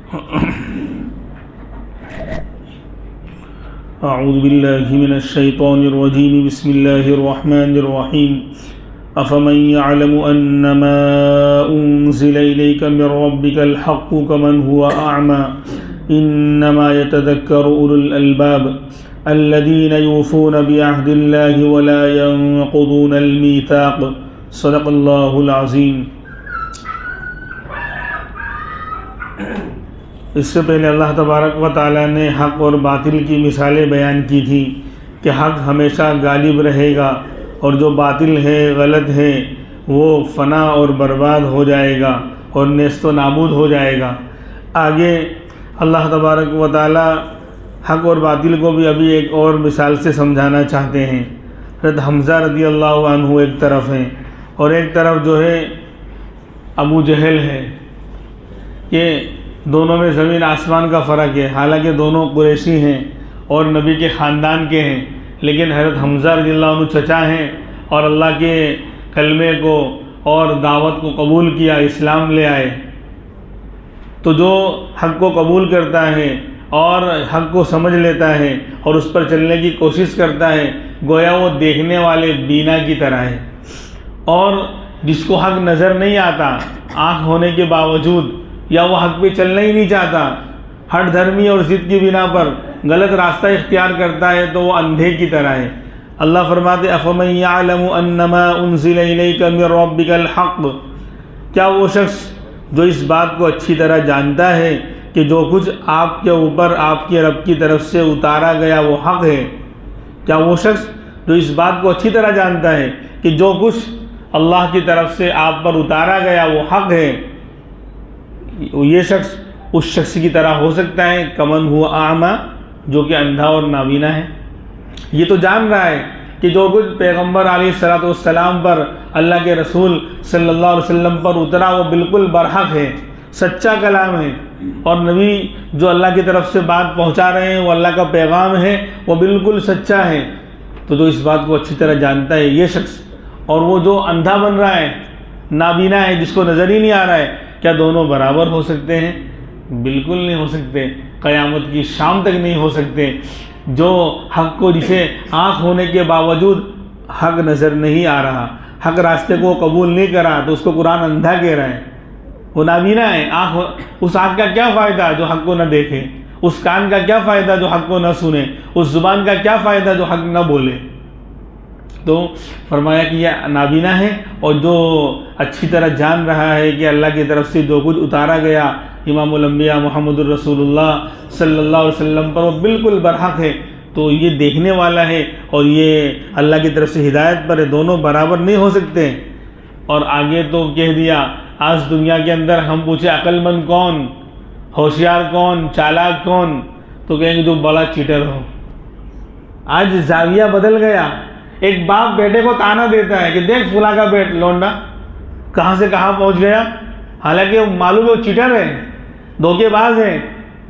अऊज़ु बिल्लाहि मिनश शैतानिर रजीम बिस्मिल्लाहिर रहमानिर रहीम अफ़मन यअलमु अन्नमा उन्ज़िला इलैका मिर रब्बिकल हक़्क़ु कमन हुवा अअमा इन्नमा यतज़क्करु उलुल अलबाब अल्लज़ीना यूफ़ूना बिअहदिल्लाहि व ला यनक़ुदूनल मीसाक़ सदक़ल्लाहुल अज़ीम। इससे पहले अल्लाह तबारक व तआला ने हक़ और बातिल की मिसालें बयान की थी कि हक़ हमेशा गालिब रहेगा और जो बातिल है, गलत है, वो फ़ना और बर्बाद हो जाएगा और नेस्तो नाबूद हो जाएगा। आगे अल्लाह तबारक व तआला हक़ और बातिल को भी अभी एक और मिसाल से समझाना चाहते हैं। हज़रत हमज़ा रज़ी अल्लाहु अन्हु एक तरफ हैं और एक तरफ जो है अबू जहल है। ये दोनों में ज़मीन आसमान का फ़र्क है। हालांकि दोनों कुरैशी हैं और नबी के ख़ानदान के हैं, लेकिन हज़रत हमज़ा रज़ियल्लाहु अन्हु चचा हैं और अल्लाह के कलमे को और दावत को कबूल किया, इस्लाम ले आए। तो जो हक़ को कबूल करता है और हक़ को समझ लेता है और उस पर चलने की कोशिश करता है, गोया वो देखने वाले बीना की तरह है। और जिसको हक़ नज़र नहीं आता, आँख होने के बावजूद, या वो हक़ पे चलना ही नहीं चाहता, हठ धर्मी और ज़िद की बिना पर गलत रास्ता इख्तियार करता है, तो वो अंधे की तरह है। अल्लाह फरमाते अफ़मन यअलमु अन्नमा उन्ज़िला इलैका मिर रब्बिकल हक़्क़, क्या वो शख्स जो इस बात को अच्छी तरह जानता है कि जो कुछ आपके ऊपर आपके रब की तरफ से उतारा गया वो हक़ है, क्या वो शख्स जो इस बात को अच्छी तरह जानता है कि जो कुछ अल्लाह की तरफ से आप पर उतारा गया वो हक़ है, ये शख्स उस शख्स की तरह हो सकता है कमन हुआ आमा, जो कि अंधा और नाबीना है। ये तो जान रहा है कि जो कुछ पैगम्बर अलैहिस्सलातु वस्सलाम पर, अल्लाह के रसूल सल्लल्लाहु अलैहि वसल्लम पर उतरा वो बिल्कुल बरहक है, सच्चा कलाम है, और नबी जो अल्लाह की तरफ से बात पहुंचा रहे हैं वो अल्लाह का पैगाम है, वो बिल्कुल सच्चा है। तो जो इस बात को अच्छी तरह जानता है ये शख्स, और वो जो अंधा बन रहा है, नाबीना है, जिसको नज़र ही नहीं आ रहा है, क्या दोनों बराबर हो सकते हैं? बिल्कुल नहीं हो सकते, क़यामत की शाम तक नहीं हो सकते। जो हक़ को, जिसे आँख होने के बावजूद हक़ नज़र नहीं आ रहा, हक़ रास्ते को कबूल नहीं करा, तो उसको कुरान अंधा कह रहा है, वो नाबीना है। उस आँख का क्या फ़ायदा जो हक़ को न देखे, उस कान का क्या फ़ायदा जो हक़ को न सुने, उस ज़ुबान का क्या फ़ायदा जो हक़ न बोले। तो फरमाया कि यह नाबीना है, और जो अच्छी तरह जान रहा है कि अल्लाह की तरफ से जो कुछ उतारा गया इमामुल अंबिया मुहम्मदुर रसूलुल्लाह सल्लल्लाहु अलैहि वसल्लम पर वो बिल्कुल बरहक है, तो ये देखने वाला है और ये अल्लाह की तरफ से हिदायत पर है, दोनों बराबर नहीं हो सकते। और आगे तो कह दिया, आज दुनिया के अंदर हम पूछे अक्लमंद कौन, होशियार कौन, चालाक कौन, तो कहेंगे जो बड़ा चीटर हो। आज जाविया बदल गया। एक बाप बेटे को ताना देता है कि देख फुला का बेट लौंडा कहाँ से कहाँ पहुँच गया, हालांकि वो मालूम है वो चीटर है, धोखेबाज है,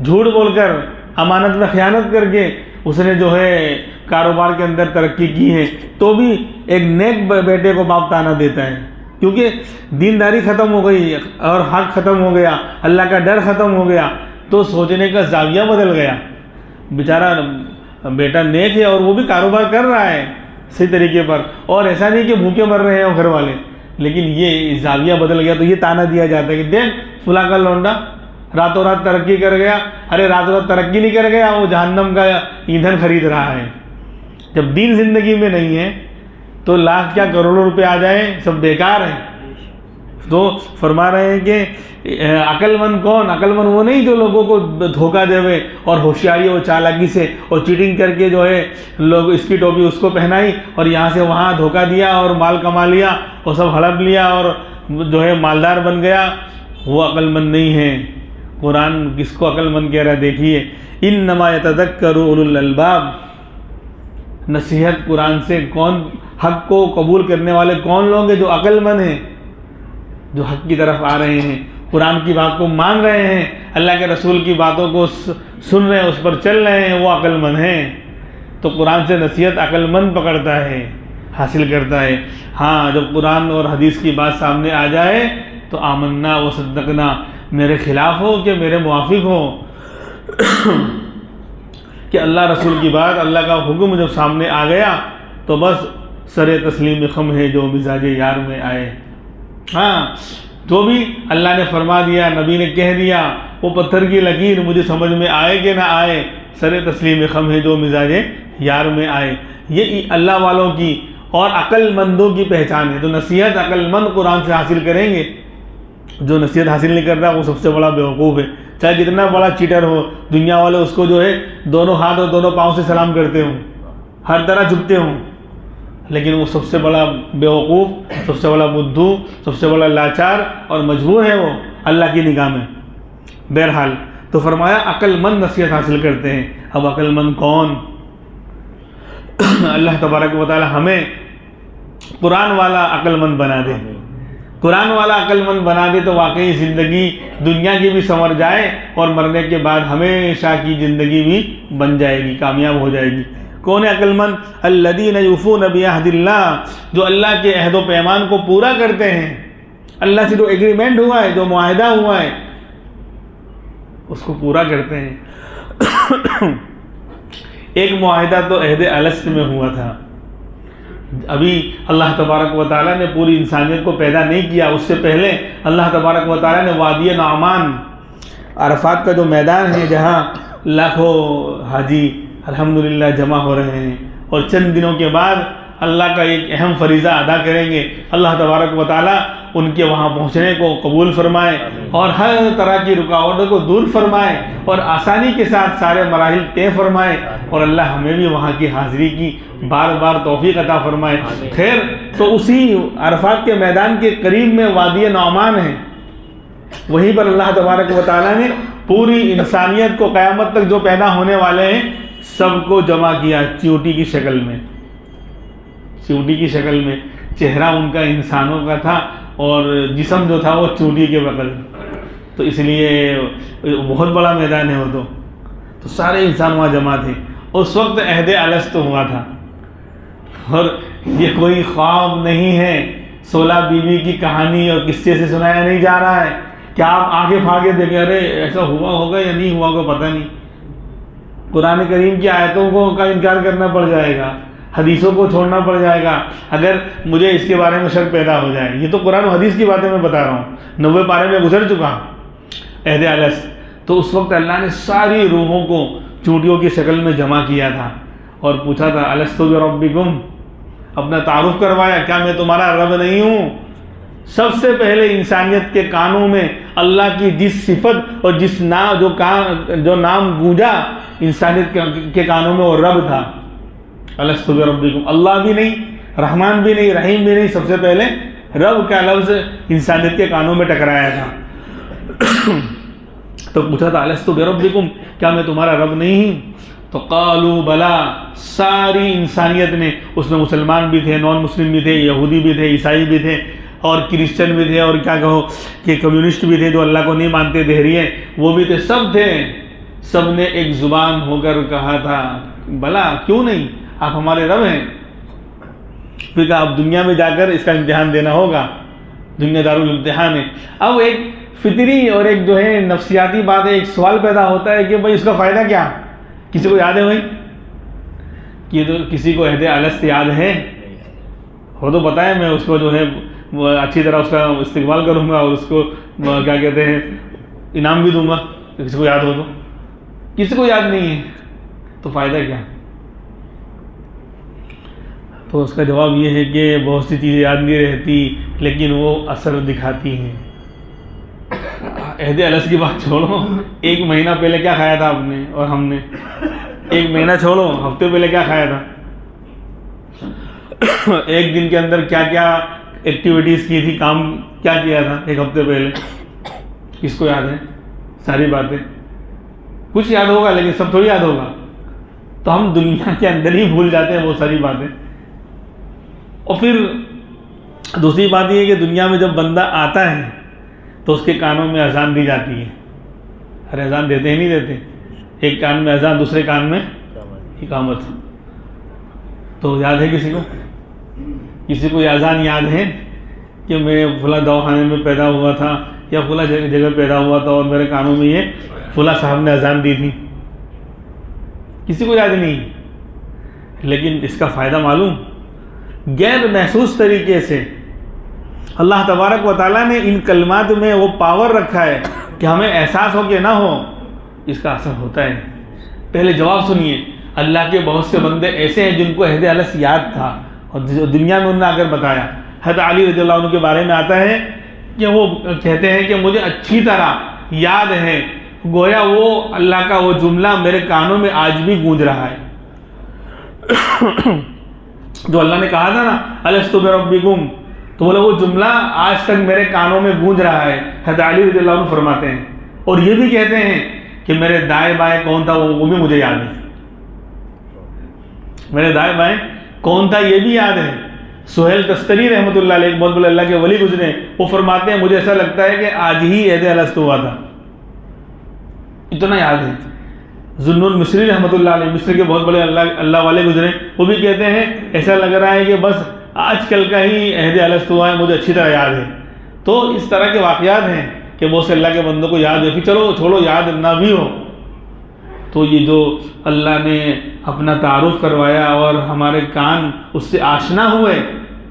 झूठ बोलकर, अमानत में खयानत करके उसने जो है कारोबार के अंदर तरक्की की है, तो भी एक नेक बेटे को बाप ताना देता है, क्योंकि दीनदारी ख़त्म हो गई और हक़ ख़त्म हो गया, अल्लाह का डर ख़त्म हो गया, तो सोचने का जाविया बदल गया। बेचारा बेटा नेक है और वो भी कारोबार कर रहा है सही तरीके पर, और ऐसा नहीं कि भूखे मर रहे हैं घर वाले, लेकिन ये जाविया बदल गया। तो ये ताना दिया जाता है कि देख फुला का लौंडा रातों रात तरक्की कर गया। अरे रातों रात तरक्की नहीं कर गया, वो जहन्नम का ईंधन खरीद रहा है। जब दीन जिंदगी में नहीं है तो लाख क्या करोड़ों रुपए आ जाए सब बेकार है। तो फरमा रहे हैं कि अक्लमंद कौन, अक्लमंद वो नहीं जो लोगों को धोखा देवे और होशियारी और चालाकी से और चीटिंग करके जो है लोग इसकी टोपी उसको पहनाई और यहाँ से वहाँ धोखा दिया और माल कमा लिया और सब हड़प लिया और जो है मालदार बन गया, वो अक्लमंद नहीं है। कुरान किसको अक्लमंद कह रहा है? देखिए, इन्नमा यतज़क्करु उलुल अलबाब, नसीहत कुरान से कौन, हक़ को कबूल करने वाले कौन लोग हैं? जो अक्लमंद हैं, जो हक़ की तरफ आ रहे हैं, कुरान की बात को मान रहे हैं, अल्लाह के रसूल की बातों को सुन रहे हैं, उस पर चल रहे हैं, वो अक्लमंद हैं। तो कुरान से नसीहत अक्लमंद पकड़ता है, हासिल करता है। हाँ, जब कुरान और हदीस की बात सामने आ जाए तो आमन्ना व सद्दक़ना, मेरे ख़िलाफ़ हो कि मेरे मुआफ़िक हो कि अल्लाह रसूल की बात, अल्लाह का हुक्म जब सामने आ गया तो बस सरे तस्लीम खम है जो मिजाज यार में आए। हाँ, जो भी अल्लाह ने फरमा दिया, नबी ने कह दिया, वो पत्थर की लकीर मुझे समझ में आए कि ना आए, सरे तस्लीम खम है जो मिजाज यार में आए। ये अल्लाह वालों की और अक्लमंदों की पहचान है। तो नसीहत अक्लमंद कुरान से हासिल करेंगे। जो नसीहत हासिल नहीं कर रहा वो सबसे बड़ा बेवकूफ़ है। चाहे जितना बड़ा चीटर हो, दुनिया वाले उसको जो है दोनों हाथ और दोनों पाँव से सलाम करते हों, हर तरह झुकते हों, लेकिन वो सबसे बड़ा बेवकूफ़, सबसे बड़ा बुद्धू, सबसे बड़ा लाचार और मजबूर है वो अल्लाह की निगाह में। बहरहाल तो फरमाया अक्लमंद नसीहत हासिल करते हैं। अब अक्लमंद कौन? अल्लाह तबारक व तआला हमें कुरान वाला अक्लमंद बना दे। कुरान वाला अक्लमंद बना दे तो वाकई ज़िंदगी दुनिया की भी संवर जाए और मरने के बाद हमेशा की ज़िंदगी भी बन जाएगी, कामयाब हो जाएगी। कौन है अक्लमंद? अल्लज़ीना युफ़ूना बिअहदिल्लाह, जो अल्लाह के अहद व पैमान को पूरा करते हैं। अल्लाह से जो एग्रीमेंट हुआ है, जो मुआहिदा हुआ है, उसको पूरा करते हैं। एक मुआहिदा तो अहद अलस्त में हुआ था। अभी अल्लाह तबारक व तआला ने पूरी इंसानियत को पैदा नहीं किया, उससे पहले अल्लाह तबारक व तआला ने वादी नामान, अरफात का जो मैदान है जहाँ लाखों हाजी अल्हम्दुलिल्लाह जमा हो रहे हैं, और चंद दिनों के बाद अल्लाह का एक अहम फरीज़ा अदा करेंगे। अल्लाह तबारक व तआला उनके वहाँ पहुँचने को कबूल फरमाए और हर तरह की रुकावटों को दूर फरमाए और आसानी के साथ सारे मराहिल तय फरमाए, और अल्लाह हमें भी वहाँ की हाज़िरी की बार बार तौफीक अता फरमाए। खैर, तो उसी अरफात के मैदान के करीब में वादी नौमान है, वहीं पर अल्लाह तबारक व तआला ने पूरी इंसानियत को क़यामत तक जो पैदा होने वाले हैं सबको जमा किया चींटी की शक्ल में। चींटी की शक्ल में, चेहरा उनका इंसानों का था और जिस्म जो था वो चींटी के बगल, तो इसलिए बहुत बड़ा मैदान है वो। तो सारे इंसान वहाँ जमा थे। उस वक्त अहद अलस्त हुआ था, और ये कोई ख्वाब नहीं है, 16 बीवी की कहानी और किस्से से सुनाया नहीं जा रहा है कि आप आगे भागे देखें अरे ऐसा हुआ होगा या नहीं हुआ होगा पता नहीं। कुरान करीम की आयतों को का इनकार करना पड़ जाएगा, हदीसों को छोड़ना पड़ जाएगा अगर मुझे इसके बारे में शक पैदा हो जाए। ये तो कुरान और हदीस की बातें मैं बता रहा हूँ, 90 पारे में गुजर चुका अहद अलस्त। तो उस वक्त अल्लाह ने सारी रूहों को चूंटियों की शक्ल में जमा किया था और पूछा था अलस्तु बिरब्बिकुम, अपना तारुफ करवाया, क्या मैं तुम्हारा रब नहीं हूँ? सबसे पहले इंसानियत के कानों में अल्लाह की जिस सिफत और जिस नाम जो नाम गूंजा इंसानियत के कानों में, वो रब था। अलस्तु बिरब्बिकुम, अल्लाह भी नहीं, रहमान भी नहीं, रहीम भी नहीं, सबसे पहले रब का लफ्ज़ इंसानियत के कानों में टकराया था। तो पूछा था अलस्तु बिरब्बिकुम, क्या मैं तुम्हारा रब नहीं हूँ? तो कालू बला, सारी इंसानियत ने, उसमें मुसलमान भी थे, नॉन मुस्लिम भी थे, यहूदी भी थे, ईसाई भी थे और क्रिश्चियन भी थे, और क्या कहो कि कम्युनिस्ट भी थे जो अल्लाह को नहीं मानते, देहरिये वो भी थे, सब थे। सब ने एक ज़ुबान होकर कहा था भला क्यों नहीं, आप हमारे रब हैं। फिर कहा अब दुनिया में जाकर इसका इम्तिहान देना होगा, दुनिया दारुल इम्तिहान है। अब एक फितरी और एक जो है नफ्सियाती बात है, एक सवाल पैदा होता है कि भाई इसका फ़ायदा क्या? किसी को याद है भाई कि तो किसी को अहद अलस्त याद है हो तो बताएं, मैं उसको जो है अच्छी तरह उसका इस्तेमाल करूँगा और उसको क्या कहते हैं इनाम भी दूंगा। किसी को याद हो तो, किसी को याद नहीं है तो फ़ायदा क्या? तो उसका जवाब ये है कि बहुत सी चीज़ें याद नहीं रहती लेकिन वो असर दिखाती हैं। अहद अलस्त की बात छोड़ो, 1 महीना पहले क्या खाया था आपने और हमने? 1 महीना छोड़ो, हफ्ते पहले क्या खाया था? एक दिन के अंदर क्या क्या एक्टिविटीज़ की थी, काम क्या किया था 1 हफ्ते पहले? किसको याद है? सारी बातें कुछ याद होगा लेकिन सब थोड़ी याद होगा। तो हम दुनिया के अंदर ही भूल जाते हैं वो सारी बातें। और फिर दूसरी बात ये है कि दुनिया में जब बंदा आता है तो उसके कानों में अजान दी जाती है। अरे अजान देते ही नहीं देते, एक कान में अजान दूसरे कान में इकामत। तो याद है किसी को? किसी को ये अजान याद है कि मैं फला दवाखाने में पैदा हुआ था या फुला जगह पैदा हुआ था और मेरे कानों में ये फुला साहब ने अजान दी थी, किसी को याद नहीं। लेकिन इसका फ़ायदा मालूम, गैर महसूस तरीके से अल्लाह तबारक व तआला ने इन कलमात में वो पावर रखा है कि हमें एहसास हो कि ना हो, इसका असर होता है। पहले जवाब सुनिए, अल्लाह के बहुत से बंदे ऐसे हैं जिनको अहद अलस याद था और दुनिया में उन्होंने आकर बताया। हज़रत अली रज़ियल्लाहु अन्हु के बारे में आता है कि वो कहते हैं कि मुझे अच्छी तरह याद है, गोया वो अल्लाह का वो जुमला मेरे कानों में आज भी गूंज रहा है जो अल्लाह ने कहा था ना, अलस्तु बिरब्बिकुम, तो बोले वो जुमला आज तक मेरे कानों में गूंज रहा है। हज़रत अली रज़ियल्लाहु अन्हु फरमाते हैं, और ये भी कहते हैं कि मेरे दाएं बाएं कौन था वो भी मुझे याद है, मेरे दाएं बाएं कौन था ये भी याद है। सुहेल तस्तरी रहमतुल्लाह अलैह, बहुत बड़े अल्लाह के वली गुजरे, वो फरमाते हैं मुझे ऐसा लगता है कि आज ही अहद अलस्त हुआ था, इतना याद है। जुन्नुन मिस्री रहमतुल्लाह अलैह, मिस्र के बहुत बड़े अल्लाह वाले गुजरे, वो भी कहते हैं ऐसा लग रहा है कि बस आजकल का ही अहद अलस्त हुआ है, मुझे अच्छी तरह याद है। तो इस तरह के वाक़यात हैं कि बहुत से अल्लाह के बंदों को याद है, फिर चलो छोड़ो याद ना भी हो, तो ये जो अल्लाह ने अपना तारुफ करवाया और हमारे कान उससे आशना हुए,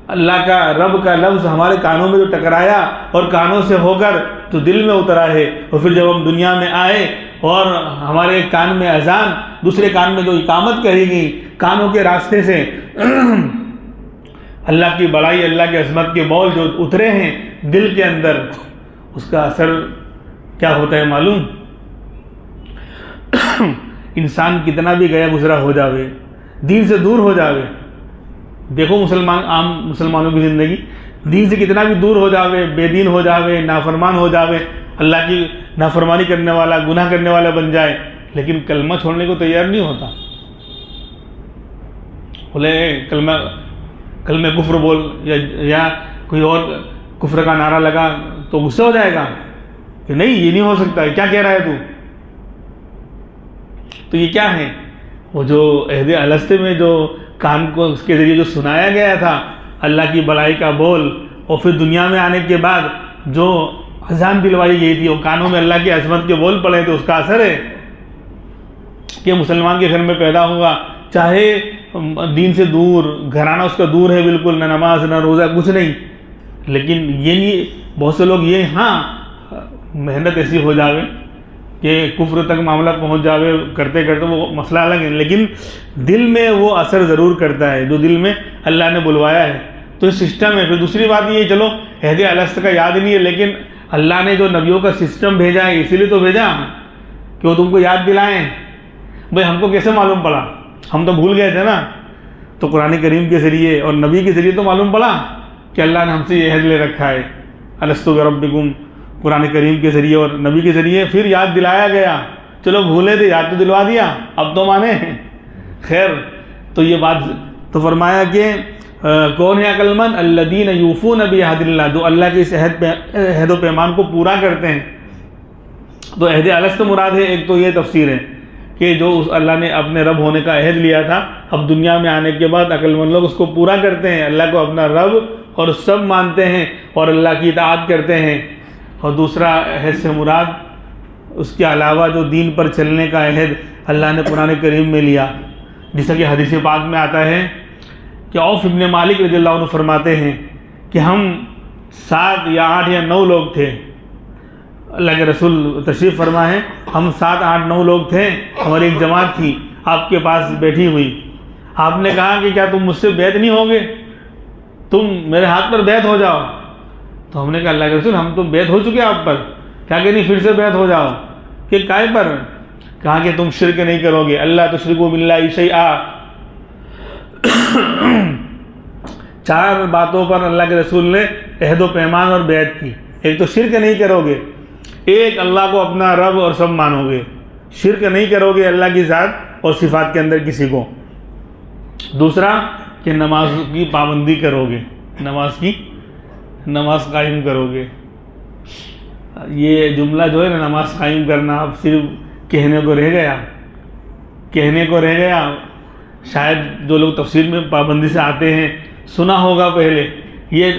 अल्लाह का रब का लफ्ज़ हमारे कानों में जो टकराया और कानों से होकर तो दिल में उतरा है, और फिर जब हम दुनिया में आए और हमारे एक कान में अजान, दूसरे कान में जो इकामत कही गई, कानों के रास्ते से अल्लाह की बड़ाई, अल्लाह की अज़मत के बोल जो उतरे हैं दिल के अंदर, उसका असर क्या होता है मालूम? इंसान कितना भी गया गुजरा हो जावे, दीन से दूर हो जावे, देखो मुसलमान, आम मुसलमानों की ज़िंदगी दीन से कितना भी दूर हो जावे, बेदीन हो जावे, नाफरमान हो जावे, अल्लाह की नाफरमानी करने वाला, गुनाह करने वाला बन जाए, लेकिन कलमा छोड़ने को तैयार नहीं होता। बोले कलमे कुफ्र बोल या कोई और कुफ्र का नारा लगा तो गुस्सा हो जाएगा कि नहीं ये नहीं हो सकता है, क्या कह रहा है तू? तो ये क्या है? वो जो अहद अलस्त में जो कान को उसके ज़रिए जो सुनाया गया था अल्लाह की बड़ाई का बोल, और फिर दुनिया में आने के बाद जो अजान दिलवाई गई थी, वो कानों में अल्लाह की अज़मत के बोल पड़े, तो उसका असर है कि मुसलमान के घर में पैदा हुआ, चाहे दीन से दूर, घराना उसका दूर है बिल्कुल, ना नमाज ना रोज़ा कुछ नहीं, लेकिन ये नहीं, बहुत से लोग ये हाँ मेहनत ऐसी हो जावे कि कुफ्र तक मामला पहुंच जावे, करते करते वो मसला अलग है, लेकिन दिल में वो असर ज़रूर करता है जो दिल में अल्लाह ने बुलवाया है। तो सिस्टम है। फिर दूसरी बात ये, चलो अहद अलस्त का याद नहीं है, लेकिन अल्लाह ने जो नबियों का सिस्टम भेजा है इसीलिए तो भेजा कि वो तुमको याद दिलाएं। भाई हमको कैसे मालूम पड़ा? हम तो भूल गए थे ना, तो कुरान करीम के ज़रिए और नबी के ज़रिए तो मालूम पड़ा कि अल्लाह ने हमसे ये अहद ले रखा है, अलस्तु बिरब्बिकुम, कुरान करीम के ज़रिए और नबी के ज़रिए फिर याद दिलाया गया। चलो भूले थे, याद तो दिलवा दिया, अब तो माने। खैर, तो ये बात तो फरमाया कि कौन है अक्लमंद? अल्लदीन यूफून बिअहदिल्लाह, जो अल्लाह के इस अहद व पैमान को पूरा करते हैं। तो अहद अलस्त मुराद है, एक तो ये तफसीर है कि जो उस अल्लाह ने अपने रब होने का अहद लिया था, अब दुनिया में आने के बाद अक्लमंद लोग उसको पूरा करते हैं, अल्लाह को अपना रब और सब मानते हैं और अल्लाह की इताअत करते हैं। और दूसरा अहद से मुराद उसके अलावा जो दीन पर चलने का अहद अल्लाह ने कुरान करीम में लिया, जैसा कि हदीस पाक में आता है कि औफ इब्न मालिक रज़ियल्लाहु अन्हु फरमाते हैं कि हम 7 या 8 या 9 लोग थे, अल्लाह के रसूल तशरीफ़ फरमा है, हम 7, 8, 9 लोग थे, हमारी एक जमात थी आपके पास बैठी हुई। आपने कहा कि क्या तुम मुझसे बैत नहीं होगे, तुम मेरे हाथ पर बैत हो जाओ। तो हमने कहा अल्लाह के रसूल हम तो बैत हो चुके आप पर, क्या कहनी फिर से बैत हो जाओ? कि काय पर? कहा कि तुम शिरक नहीं करोगे, अल्लाह तुश्रिकू बिल्लाहि शैआ। 4 बातों पर अल्लाह के रसूल ने अहद व पैमान और बैत की। एक तो शिरक नहीं करोगे, एक अल्लाह को अपना रब और सब मानोगे, शिरक नहीं करोगे अल्लाह की ज़ात और सिफ़ात के अंदर किसी को। दूसरा कि नमाज की पाबंदी करोगे, नमाज कायम करोगे। ये जुमला जो है ना, नमाज कायम करना, अब सिर्फ कहने को रह गया। शायद जो लोग तफसीर में पाबंदी से आते हैं सुना होगा पहले, ये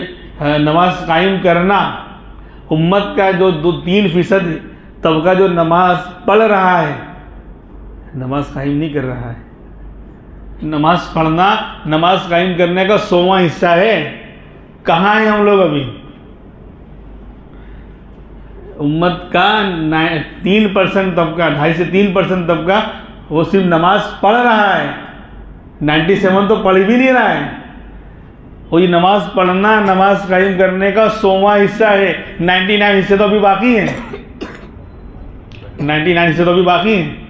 नमाज कायम करना उम्मत का जो 3% तबका जो नमाज पढ़ रहा है, नमाज कायम नहीं कर रहा है। नमाज पढ़ना नमाज कायम करने का 100वां हिस्सा है। कहाँ हैं हम लोग अभी? उम्मत का 3% तबका, 2.5 से 3% तबका वो सिर्फ नमाज पढ़ रहा है। 97 तो पढ़ भी नहीं रहा है। और ये नमाज पढ़ना नमाज कायम करने का 100वां हिस्सा है। 99 हिस्से तो अभी बाकी हैं। 99 हिस्से तो अभी बाकी हैं।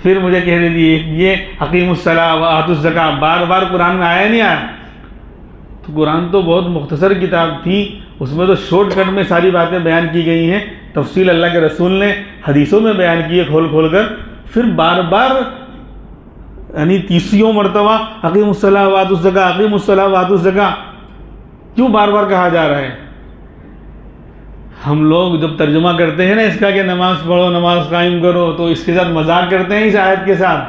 फिर मुझे कहने दिए ये अकीमुस्सलाह व आतुज़ ज़का बार बार कुरान में आया नहीं आया? तो कुरान तो बहुत मुख्तसर किताब थी, उसमें तो शॉर्टकट में सारी बातें बयान की गई हैं। तफसील अल्लाह के रसूल ने हदीसों में बयान की है खोल खोल कर। फिर बार बार यानी 30 मरतबा अकीमुस्सलाह व आतुज़ ज़का, अकीमुस्सलाह व आतुज़ ज़का क्यों बार बार कहा जा रहा है? हम लोग जब तर्जुमा करते हैं ना इसका कि नमाज पढ़ो नमाज कायम करो, तो इसके साथ मजाक करते हैं इस आयत के साथ।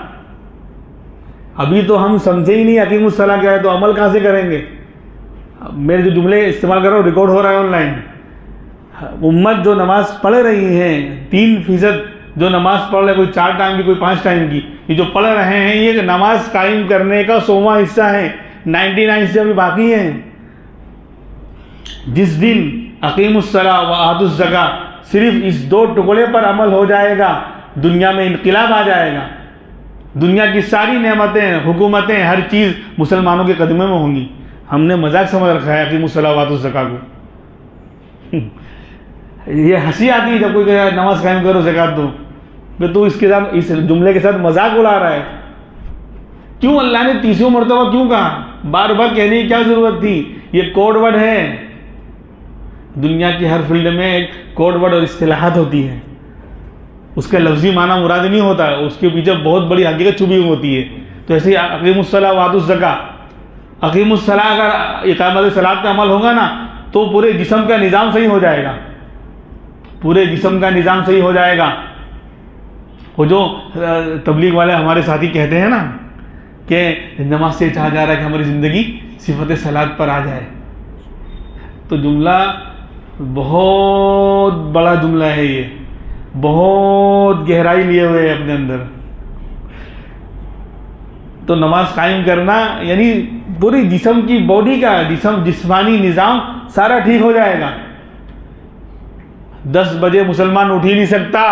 अभी तो हम समझे ही नहीं अकीमुस्सलाह क्या है, तो अमल कहाँ से करेंगे? मेरे जो जुमले इस्तेमाल कर रहा हूँ रिकॉर्ड हो रहा है ऑनलाइन। उम्मत जो नमाज पढ़ रही है, 3% जो नमाज पढ़ रहे, कोई 4 टाइम की कोई 5 टाइम की, ये जो पढ़ रहे हैं ये नमाज कायम करने का 100वां हिस्सा है। 99 हिस्से अभी बाकी हैं। जिस दिन अकीमुस्सलाह व आतुज़ ज़का सिर्फ इस 2 टुकड़े पर अमल हो जाएगा, दुनिया में इनक़िलाब आ जाएगा। दुनिया की सारी नेमतें, हुकूमतें, हर चीज़ मुसलमानों के कदमे में होंगी। हमने मजाक समझ रखा है अकीमुस्सलाह व आतुज़ ज़का को। ये हंसी आती है जब कोई कहे नमाज कायम करो ज़कात दो, तो इसके साथ इस जुमले के साथ मजाक उड़ा रहा है। क्यों अल्लाह ने 30 मरतबा क्यों कहा? बार बार कहने की क्या ज़रूरत थी? ये कोड वर्ड है। दुनिया की हर फील्ड में एक कोड वर्ड और इस्तिलाहात होती है। उसका लफ्ज़ी माना मुराद नहीं होता है, उसके पीछे बहुत बड़ी हकीकत छुपी हुई होती है। तो ऐसे ही अकीमुस्सलाह व आतुज़ ज़का, अकीमुस्सलाह अगर इक़ामत सलात पे अमल होगा ना तो पूरे जिस्म का निज़ाम सही हो जाएगा। पूरे जिस्म का निज़ाम सही हो जाएगा। वो जो तबलीग वाले हमारे साथी कहते हैं ना कि नमाज से चाहा जा रहा है कि हमारी ज़िंदगी सिफत सलात पर आ जाए, तो जुमला बहुत बड़ा जुमला है। ये बहुत गहराई लिए हुए है अपने अंदर। तो नमाज कायम करना यानी पूरी जिस्म की बॉडी का जिस्मानी निज़ाम सारा ठीक हो जाएगा। 10 बजे मुसलमान उठ ही नहीं सकता,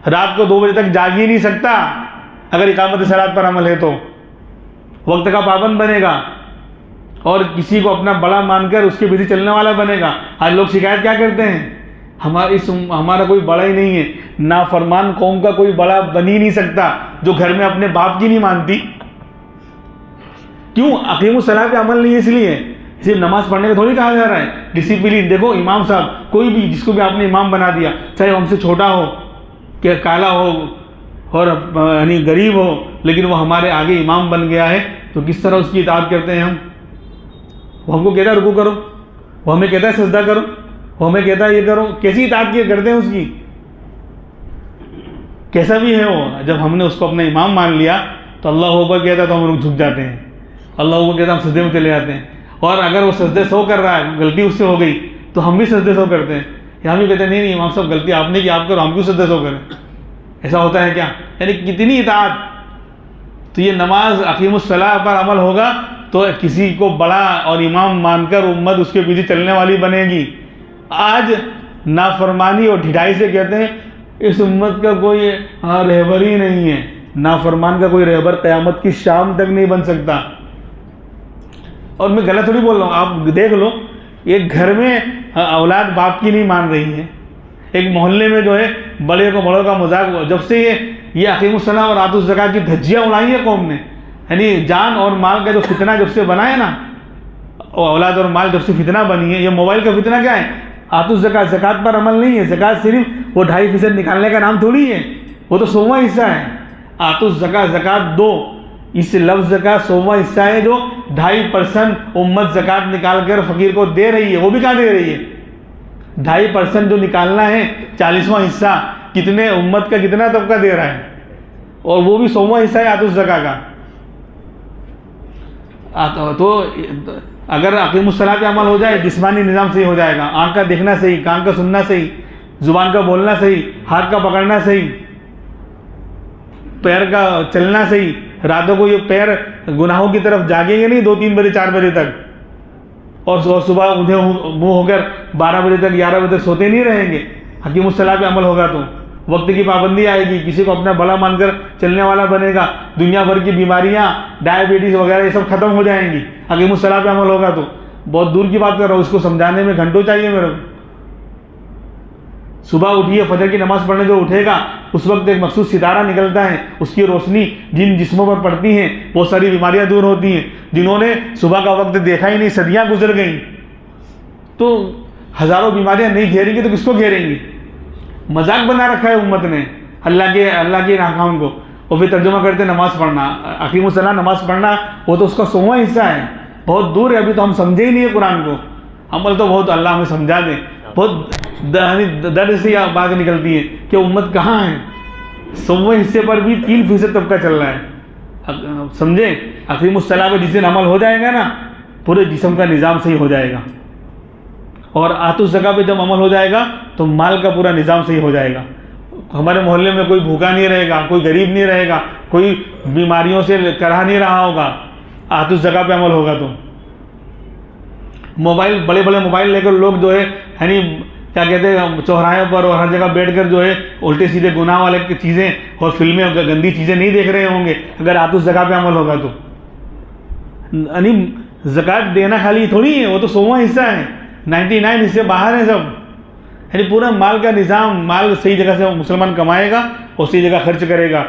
रात को 2 बजे तक जाग ही नहीं सकता। अगर इकामत सलात पर अमल है तो वक्त का पाबंद बनेगा और किसी को अपना बड़ा मानकर उसके पीछे चलने वाला बनेगा। आज लोग शिकायत क्या करते हैं? हमारा कोई बड़ा ही नहीं है। नाफरमान कौम का कोई बड़ा बन ही नहीं सकता जो घर में अपने बाप की नहीं मानती। क्यों? अकीमुस्सलाह पे अमल नहीं है, इसलिए। सिर्फ नमाज पढ़ने का थोड़ी कहा जा रहा है। डिसिप्लिन देखो, इमाम साहब कोई भी जिसको भी आपने इमाम बना दिया, चाहे हमसे छोटा हो, क्या काला हो और यानी गरीब हो, लेकिन वो हमारे आगे इमाम बन गया है, तो किस तरह उसकी इताअत करते हैं हम? वो हमको कहता है रुकू करो, वो हमें कहता है सजदा करो, वो हमें कहता है ये करो। कैसी इताअत करते हैं उसकी? कैसा भी है वो। जब हमने उसको अपना इमाम मान लिया तो अल्लाह अकबर कहता है तो हम लोग झुक जाते हैं, अल्लाह अकबर कहता है हम सजदे में चले जाते हैं। और अगर वो सजदे सो कर रहा है, गलती उससे हो गई, तो हम भी सजदे सो करते हैं। या हम भी कहते हैं नहीं इमाम साहब गलती आपने की, आप करो, हम क्यों सजदे सो करें? ऐसा होता है क्या? यानी कितनी इताअत। तो ये नमाज अकीमुस्सलाह पर अमल होगा तो किसी को बड़ा और इमाम मानकर उम्मत उसके पीछे चलने वाली बनेगी। आज नाफरमानी और ढिठाई से कहते हैं इस उम्मत का कोई रहबर ही नहीं है। नाफरमान का कोई रहबर क़यामत की शाम तक नहीं बन सकता। और मैं गलत थोड़ी बोल रहा हूँ, आप देख लो, एक घर में औलाद बाप की नहीं मान रही है, एक मोहल्ले में जो है बड़े को बड़ों का मजाक, जब से ये अकीमुस्सलाह और आतुज़ ज़का की धज्जियाँ उड़ाई है कौम ने, यानी जान और माल का जो फितना जब से बना है ना, औलाद और माल जब से फितना बनी है, ये मोबाइल का फितना क्या है? आतुज़ ज़का, ज़कात पर अमल नहीं है। ज़कात सिर्फ वो 2.5% निकालने का नाम थोड़ी है, वो तो 100वां हिस्सा है। आतुज़ ज़का, ज़कात दो, इस लफ्ज़ का 100वां हिस्सा है जो 2.5% उम्मत ज़कात निकाल कर फ़कीर को दे रही है। वो भी कहाँ दे रही है? 2.5% जो निकालना है 40वां हिस्सा, कितने उम्मत का कितना तबका दे रहा है, और वो भी 100वां हिस्सा है आतुज़ ज़का का। तो अगर अकीमुस्सलाह पे अमल हो जाए, जिस्मानी निज़ाम सही हो जाएगा। आँख का देखना सही, कान का सुनना सही, ज़ुबान का बोलना सही, हाथ का पकड़ना सही, पैर का चलना सही। रातों को ये पैर गुनाहों की तरफ जागेंगे नहीं 2-3 बजे 4 बजे तक, और सुबह उन्हें मुँह होकर 12 बजे तक 11 बजे तक सोते नहीं रहेंगे। हकीमुस्सलाह पे अमल होगा तो वक्त की पाबंदी आएगी, किसी को अपना बड़ा मानकर चलने वाला बनेगा, दुनिया भर की बीमारियां, डायबिटीज़ वगैरह ये सब खत्म हो जाएंगी हकीमुस्सलाह पे अमल होगा तो। बहुत दूर की बात कर रहा हूँ, इसको समझाने में घंटों चाहिए मेरे को। सुबह उठिए, फजर की नमाज़ पढ़ने जो उठेगा उस वक्त एक मखसूस सितारा निकलता है, उसकी रोशनी जिन जिस्मों पर पड़ती हैं बहुत सारी बीमारियां दूर होती हैं। जिन्होंने सुबह का वक्त देखा ही नहीं, सदियां गुजर गई, तो हज़ारों बीमारियां नहीं घेरेंगी तो किसको घेरेंगी। मजाक बना रखा है उम्मत ने अल्लाह के अहकाम को, और फिर तर्जुमा करते नमाज़ पढ़ना, अकीमुस्सलाह नमाज़ पढ़ना वो तो उसका 100वां हिस्सा है, बहुत दूर है, अभी तो हम समझे ही नहीं है कुरान को। अमल तो बहुत अल्लाह हमें समझा दे। बहुत दर्द से यह बात निकलती है कि उम्मत कहाँ है। 100वें हिस्से पर भी 3% तबका चल रहा है। समझे, अकीमुस्सलाह पे जिस दिन अमल हो जाएगा ना, पूरे जिस्म का निज़ाम सही हो जाएगा। और आतुज़ ज़का पे जब अमल हो जाएगा तो माल का पूरा निज़ाम सही हो जाएगा। हमारे मोहल्ले में कोई भूखा नहीं रहेगा, कोई गरीब नहीं रहेगा, कोई बीमारियों से करहा नहीं रहा होगा, आतुज़ ज़का पे अमल होगा तो। मोबाइल, बड़े बड़े मोबाइल लेकर लोग जो है यानी क्या कहते हैं, चौराहे पर और हर जगह बैठकर जो है उल्टे सीधे गुनाह वाले की चीज़ें और फिल्में, गंदी चीज़ें नहीं देख रहे होंगे अगर आतुज़ ज़का पे अमल होगा तो। यानी ज़कात देना खाली थोड़ी है, वो तो 100वां हिस्सा है, 99 हिस्से बाहर हैं सब। यानी पूरा माल का निज़ाम, माल सही जगह से मुसलमान कमाएगा और सही जगह खर्च करेगा।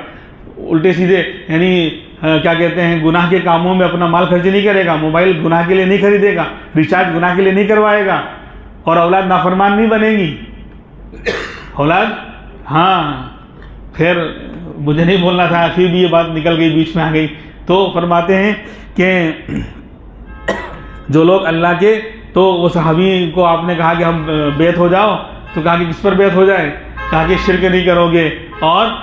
उल्टे सीधे यानी क्या कहते हैं, गुनाह के कामों में अपना माल खर्च नहीं करेगा। मोबाइल गुनाह के लिए नहीं खरीदेगा, रिचार्ज गुनाह के लिए नहीं करवाएगा, और औलाद नाफरमान नहीं बनेगी। औलाद, हाँ खैर मुझे नहीं बोलना था, फिर भी ये बात निकल गई, बीच में आ गई। तो फरमाते हैं कि जो लोग अल्लाह के, तो वो सहाबी को आपने कहा कि हम बैत हो जाओ, तो कहा कि किस पर बैत हो जाए, कहा कि शिरक नहीं करोगे और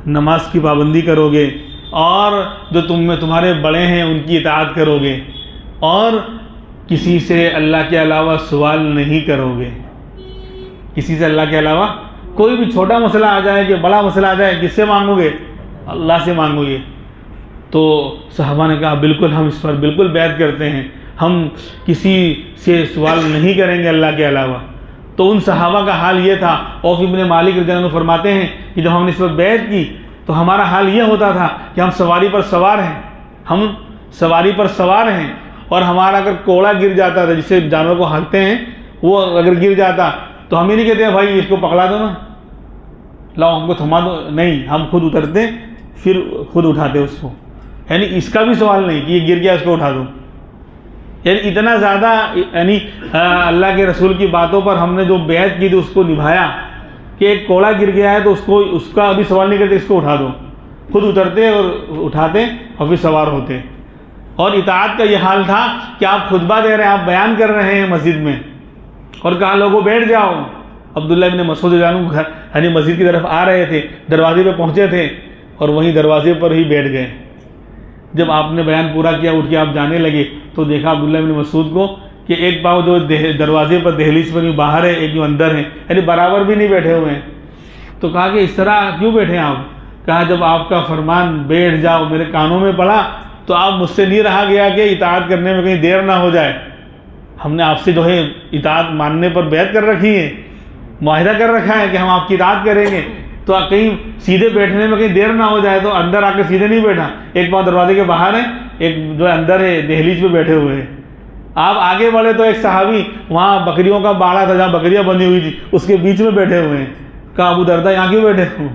नमाज की पाबंदी करोगे, और जो तुम्हारे बड़े हैं उनकी इताअत करोगे, और किसी से अल्लाह के अलावा सवाल नहीं करोगे। किसी से अल्लाह के अलावा कोई भी छोटा मसला आ जाए कि बड़ा मसला आ जाए, किससे मांगोगे, अल्लाह से मांगोगे। तो सहाबा ने कहा बिल्कुल, हम इस पर बिल्कुल बैत करते हैं, हम किसी से सवाल नहीं करेंगे अल्लाह के अलावा। तो उन सहाबा का हाल ये था। औफ इब्न मालिक रज़ियल्लाहु अन्हु फरमाते हैं कि जब हमने इस पर बैत की तो हमारा हाल ये होता था कि हम सवारी पर सवार हैं, हम सवारी पर सवार हैं, और हमारा अगर कोड़ा गिर जाता था, जिससे जानवर को हाँकते हैं, वो अगर गिर जाता तो हम ये नहीं कहते भाई इसको पकड़ा दो ना, लाओ हमको थमा दो, नहीं, हम खुद उतरते फिर खुद उठाते उसको। यानी इसका भी सवाल नहीं कि ये गिर गया इसको उठा दो। यानी इतना ज़्यादा यानी अल्लाह के रसूल की बातों पर हमने जो बैत की थी उसको निभाया कि एक कोड़ा गिर गया है तो उसका अभी सवाल नहीं करते, इसको उठा दो, खुद उतरते और उठाते और फिर सवार होते। और इताअत का ये हाल था कि आप खुतबा दे रहे हैं, आप बयान कर रहे हैं मस्जिद में, और कहा लोगों बैठ जाओ। अब्दुल्लाह इब्न मसूद जानू घर यानी मस्जिद की तरफ आ रहे थे, दरवाजे पे पहुँचे थे और वहीं दरवाजे पर ही बैठ गए। जब आपने बयान पूरा किया, उठ के आप जाने लगे तो देखा अब्दुल्लाह इब्न मसूद को कि एक पाँव जो दरवाजे पर दहलीज पर यूँ बाहर है, एक यूँ अंदर है, यानी बराबर भी नहीं बैठे हुए हैं। तो कहा कि इस तरह क्यों बैठे हैं आप? कहा जब आपका फरमान बैठ जाओ मेरे कानों में पड़ा तो आप मुझसे नहीं रहा गया कि इताअत करने में कहीं देर ना हो जाए। हमने आपसे जो है इताअत मानने पर बैत कर रखी है, मुआहिदा कर रखा है कि हम आपकी इताअत करेंगे, तो कहीं सीधे बैठने में कहीं देर ना हो जाए, तो अंदर आकर सीधे नहीं बैठा, एक पाँव दरवाजे के बाहर है, एक जो अंदर है दहलीज पे बैठे हुए हैं। आप आगे बढ़े तो एक सहाबी वहाँ बकरियों का बाड़ा था जहाँ बकरियाँ बंधी हुई थी, उसके बीच में बैठे हुए हैं। कहा अबू दरदा यहाँ क्यों बैठे हो?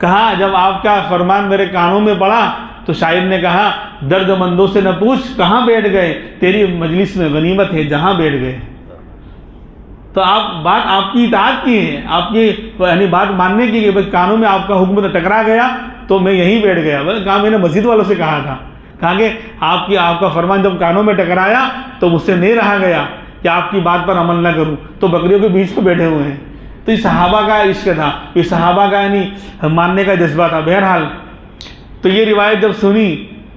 कहा जब आपका फरमान मेरे कानों में पड़ा तो शायर ने कहा दर्दमंदों से न पूछ कहाँ बैठ गए, तेरी मजलिस में गनीमत है जहाँ बैठ गए। तो आप बात आपकी इताअत की है, आपकी यानी बात मानने की, बस कानों में आपका हुक्म टकरा गया तो मैं यहीं बैठ गया। कहा मैंने मस्जिद वालों से कहा था, कहा कि आपका फरमान जब कानों में टकराया तो मुझसे नहीं रहा गया कि आपकी बात पर अमल ना करूं, तो बकरियों के बीच में बैठे हुए हैं। तो ये सहाबा का इश्क था, ये सहाबा का यानी मानने का जज्बा था। बहरहाल तो ये रिवायत जब सुनी,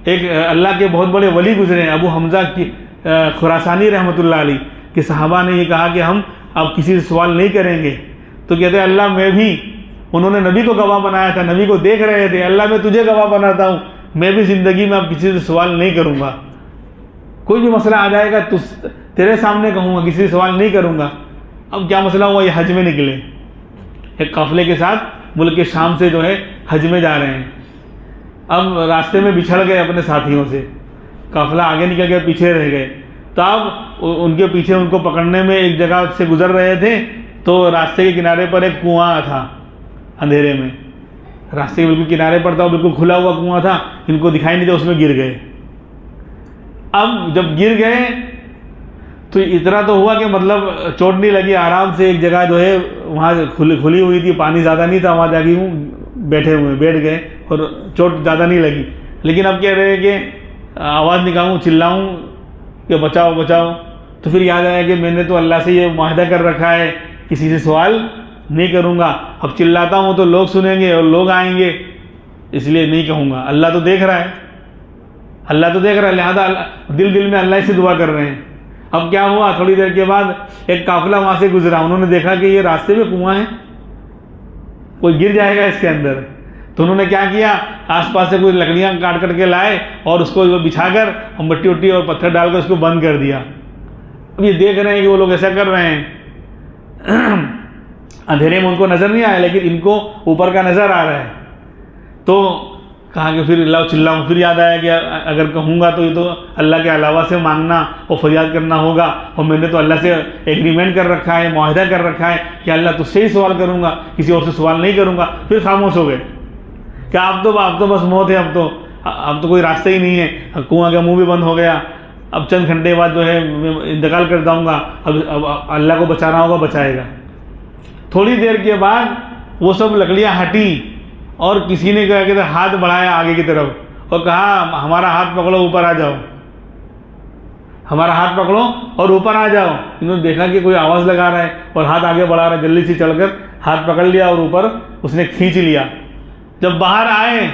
एक अल्लाह के बहुत बड़े वली गुजरे हैं, अबू हमज़ा की खुरासानी रहमतुल्लाह अलैह कि सहाबा ने ये कहा कि हम अब किसी से सवाल नहीं करेंगे, तो कहते हैं अल्लाह मैं भी, उन्होंने नबी को गवाह बनाया था, नबी को देख रहे थे, अल्लाह मैं तुझे गवाह बनाता हूँ, मैं भी ज़िंदगी में अब किसी से सवाल नहीं करूँगा। कोई भी मसला आ जाएगा तो तेरे सामने कहूँगा, किसी से सवाल नहीं करूँगा। अब क्या मसला हुआ, ये हज में निकले, एक काफ़िले के साथ मुल्क के शाम से जो है हज में जा रहे हैं। अब रास्ते में बिछड़ गए अपने साथियों से, काफ़िला आगे निकल गया, पीछे रह गए। तो अब उनके पीछे उनको पकड़ने में एक जगह से गुजर रहे थे, तो रास्ते के किनारे पर एक कुआं था, अंधेरे में रास्ते के बिल्कुल किनारे पर था, बिल्कुल खुला हुआ कुआं था, इनको दिखाई नहीं था, उसमें गिर गए। अब जब गिर गए तो इतना तो हुआ कि मतलब चोट नहीं लगी, आराम से एक जगह जो है वहाँ खुली हुई थी, पानी ज़्यादा नहीं था, वहाँ जाके बैठ गए और चोट ज़्यादा नहीं लगी। लेकिन अब कह रहे हैं कि आवाज़ निकालूँ, चिल्लाऊँ कि बचाओ बचाओ, तो फिर याद आया कि मैंने तो अल्लाह से ये मुआहदा कर रखा है किसी से सवाल नहीं करूँगा, अब चिल्लाता हूँ तो लोग सुनेंगे और लोग आएंगे, इसलिए नहीं कहूँगा। अल्लाह तो देख रहा है, अल्लाह तो देख रहा है, लिहाजा दिल में अल्लाह से दुआ कर रहे हैं। अब क्या हुआ, थोड़ी देर के बाद एक काफिला वहाँ से गुजरा, उन्होंने देखा कि ये रास्ते में कुआं है, कोई गिर जाएगा इसके अंदर, तो उन्होंने क्या किया, आसपास से कुछ लकड़ियाँ काट के लाए और उसको बिछाकर मट्टी उट्टी और पत्थर डालकर उसको बंद कर दिया। अब ये देख रहे हैं कि वो लोग ऐसा कर रहे हैं, अंधेरे में उनको नज़र नहीं आया, लेकिन इनको ऊपर का नज़र आ रहा है। तो कहा कि फिर अल्लाह चिल्लाऊँ, फिर याद आया कि अगर कहूँगा तो ये तो अल्लाह के अलावा से मांगना और फरियाद करना होगा, और मैंने तो अल्लाह से एग्रीमेंट कर रखा है, मुआहदा कर रखा है कि अल्लाह तुझसे ही सवाल करूँगा, किसी और से सवाल नहीं करूँगा। फिर खामोश हो गए कि अब तो बस मौत है, अब तो कोई रास्ता ही नहीं है, कुआं का मुँह भी बंद हो गया, अब चंद घंटे बाद जो है इंतकाल कर जाऊँगा, अब अल्लाह को बचाना होगा, बचाएगा। थोड़ी देर के बाद वो सब लकड़ियाँ हटी और किसी ने क्या कहते हाथ बढ़ाया आगे की तरफ और कहा हमारा हाथ पकड़ो, ऊपर आ जाओ, हमारा हाथ पकड़ो और ऊपर आ जाओ। इन्होंने देखा कि कोई आवाज़ लगा रहा है और हाथ आगे बढ़ा रहा है, जल्दी से चलकर हाथ पकड़ लिया और ऊपर उसने खींच लिया। जब बाहर आए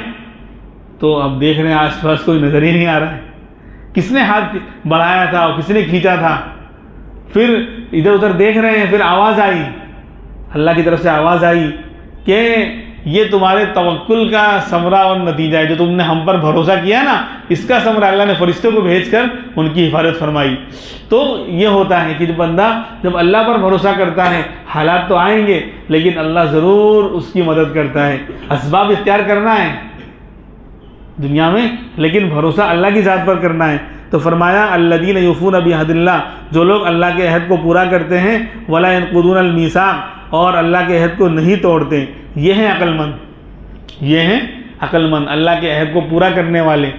तो अब देख रहे हैं आसपास कोई नज़र ही नहीं आ रहा है, किसने हाथ बढ़ाया था और किसने खींचा था। फिर इधर उधर देख रहे हैं, फिर आवाज़ आई, अल्लाह की तरफ से आवाज़ आई कि ये तुम्हारे तवक्कुल का समरा और नतीजा है, जो तुमने हम पर भरोसा किया ना, इसका समरा अल्लाह ने फरिश्तों को भेजकर उनकी हिफाजत फरमाई। तो ये होता है कि जब बंदा जब अल्लाह पर भरोसा करता है, हालात तो आएंगे लेकिन अल्लाह ज़रूर उसकी मदद करता है। असबाब इख्तियार करना है दुनिया में, लेकिन भरोसा अल्लाह की ज़ात पर करना है। तो फरमाया अल्लज़ीना युफ़ूना बिअहदिल्लाह, जो लोग अल्लाह के अहद को पूरा करते हैं, वला यनक़ुदूना अल-मीसाक़, और अल्लाह के अहद को नहीं तोड़ते, ये हैं अक्लमंद, ये हैं अक्लमंद, अल्लाह के अहद को पूरा करने वाले।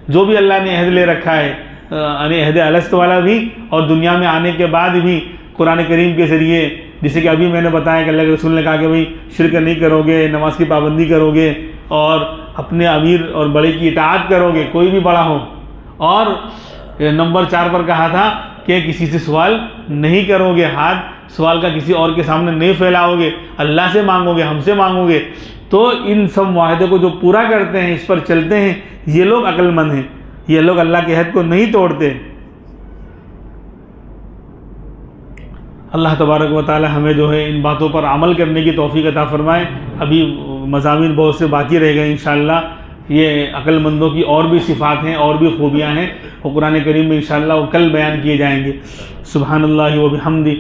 जो भी अल्लाह ने अहद ले रखा है, यानी अहद अलस्त वाला भी और दुनिया में आने के बाद भी कुरान करीम के ज़रिए, जैसे कि अभी मैंने बताया कि अल्लाह के रसूल ने कहा कि भाई शिरक नहीं करोगे, नमाज की पाबंदी करोगे और अपने अमीर और बड़े की इताअत करोगे, कोई भी बड़ा हो। और नंबर 4 पर कहा था कि किसी से सवाल नहीं करोगे, हाथ सवाल का किसी और के सामने नहीं फैलाओगे, अल्लाह से मांगोगे, हमसे मांगोगे। तो इन सब मुआहदे को जो पूरा करते हैं, इस पर चलते हैं, ये लोग अक्लमंद हैं, ये लोग अल्लाह के अहद को नहीं तोड़ते। अल्लाह तबारक व तआला हमें जो है इन बातों पर अमल करने की तौफीक अता फरमाए। अभी मज़ामीन बहुत से बाकी रह गए, इंशाअल्लाह ये अक्लमंदों की और भी सिफ़ात हैं और भी खूबियाँ हैं, और कुरान करीम में इंशाअल्लाह वो कल बयान किए जाएंगे। सुब्हानल्लाहि व बिहम्दी।